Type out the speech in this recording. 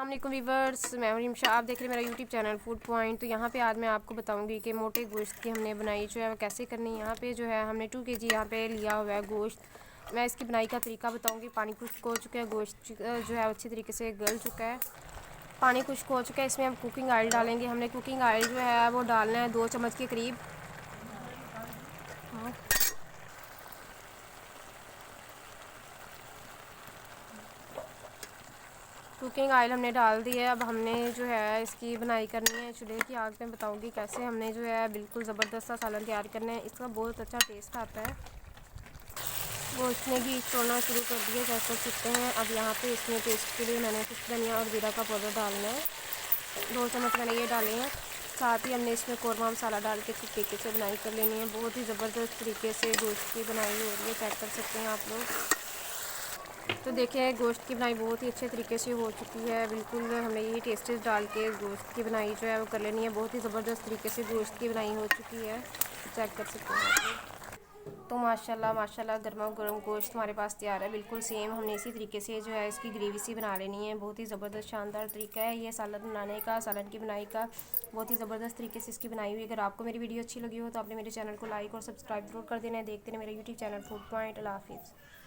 अस्सलाम वीवर्स, मैं हूं रिमशा। आप देख रहे हैं मेरा यूट्यूब चैनल फूड पॉइंट। तो यहाँ पे आज मैं आपको बताऊंगी कि मोटे गोश्त की हमने बनाई जो है वो कैसे करनी है। यहाँ पे जो है हमने 2 kg यहाँ पे लिया हुआ है गोश्त। मैं इसकी बनाई का तरीका बताऊंगी। पानी खुश्क हो चुका है, गोश्त जो है अच्छी तरीके से गल चुका है, पानी खुश्क हो चुका है। इसमें हम कुकिंग ऑयल डालेंगे। हमने कुकिंग ऑयल जो है वो डालना है 2 चम्मच के करीब। कुकिंग ऑयल हमने डाल दी है। अब हमने जो है इसकी बनाई करनी है चूल्हे की आग में। बताऊंगी कैसे हमने जो है बिल्कुल ज़बरदस्त सा सालन तैयार करना है। इसका बहुत अच्छा टेस्ट आता है। गोश्त ने भी छोड़ना शुरू कर दिया, चेक कर सकते हैं। अब यहाँ पे इसमें टेस्ट के लिए मैंने कुछ धनिया और जीरा का पाउडर डालना है। 2 चम्मच मैंने ये डाले हैं। साथ ही हमने इसमें कौरमा मसाला डाल के अच्छी तरीके से बनाई कर लेनी है। बहुत ही ज़बरदस्त तरीके से गोश्त की बनाई हो रही है, चेक कर सकते हैं आप लोग। तो देखिए गोश्त की बनाई बहुत ही अच्छे तरीके से हो चुकी है। बिल्कुल हमें यही टेस्टेस डाल के गोश्त की बनाई जो है वो कर लेनी है। बहुत ही ज़बरदस्त तरीके से गोश्त की बनाई हो चुकी है, चेक कर सकते हैं आप लोग। तो माशाल्लाह माशाल्लाह गर्मा गर्म गोश्त हमारे पास तैयार है। बिल्कुल सेम हमने इसी तरीके से जो है इसकी ग्रेवी सी बना लेनी है। बहुत ही ज़बरदस्त शानदार तरीका है ये सालन बनाने का, सालन की बनाई का। बहुत ही ज़बरदस्त तरीके से इसकी बनाई हुई। अगर आपको मेरी वीडियो अच्छी लगी हो तो आपने मेरे चैनल को लाइक और सब्सक्राइब जरूर कर देना है। देखते हैं मेरा यूट्यूब चैनल फूड पॉइंट। अल्लाह हाफिज़।